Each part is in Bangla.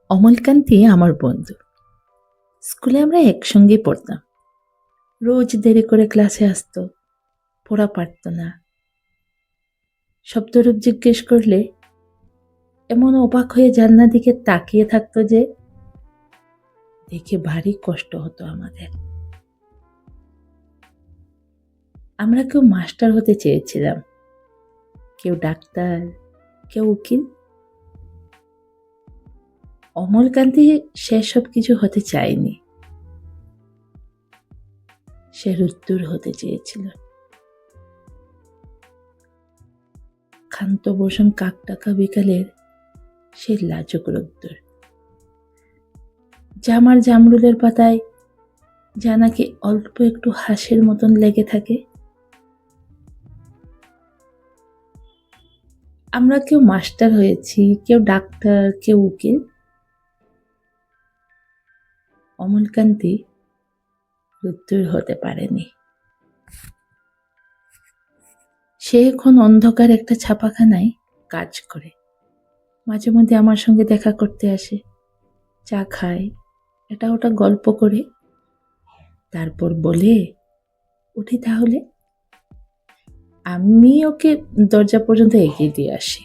অমলকান্তি আমার বন্ধু। স্কুলে আমরা একসঙ্গে পড়তাম। রোজ দেরি করে ক্লাসে আসতো, পড়া পারত না। শব্দরূপ জিজ্ঞেস করলে এমন অবাক হয়ে জানলার দিকে তাকিয়ে থাকতো যে দেখে ভারী কষ্ট হতো আমাদের। আমরা কেউ মাস্টার হতে চেয়েছিলাম, কেউ ডাক্তার, কেউ উকিল। অমলকান্তি সেসব কিছু হতে চায়নি, সে রুদ্দুর হতে চেয়েছিল। ক্ষান্ত বসন কাকটাকা বিকালের সে লাজুক রোদ্দুর। জামার জামরুলের পাতায় যা নাকি অল্প একটু হাসির মতন লেগে থাকে। আমরা কেউ মাস্টার হয়েছি, কেউ ডাক্তার, কেউ উকিল। অমলকান্তি রুদ্দুর হতে পারেনি। সে এখন অন্ধকার একটা ছাপাখানায় কাজ করে। মাঝে মধ্যে আমার সঙ্গে দেখা করতে আসে, চা খায়, এটা ওটা গল্প করে, তারপর বলে উঠি তাহলে। আমি ওকে দরজা পর্যন্ত এগিয়ে দিয়ে আসি।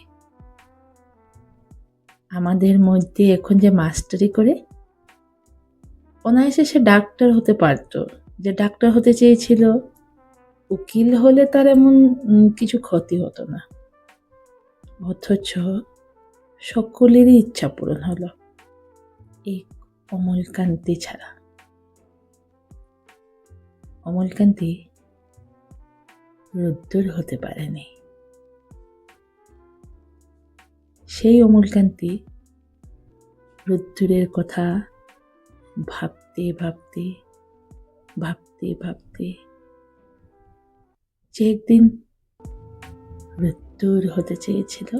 আমাদের মধ্যে এখন যে মাস্টারি করে, অনায়াসে সে ডাক্তার হতে পারত। যে ডাক্তার হতে চেয়েছিল, উকিল হলে তার এমন কিছু ক্ষতি হতো না। অথচ সকলেরই ইচ্ছা পূরণ হলো, এই অমলকান্তি ছাড়া। অমলকান্তি রোদ্দুর হতে পারেনি। সেই অমলকান্তি রোদ্দুরের কথা ভাবতে ভাবতে ভাবতে ভাবতে যে একদিন রোদ্দুর হতে চেয়েছিল,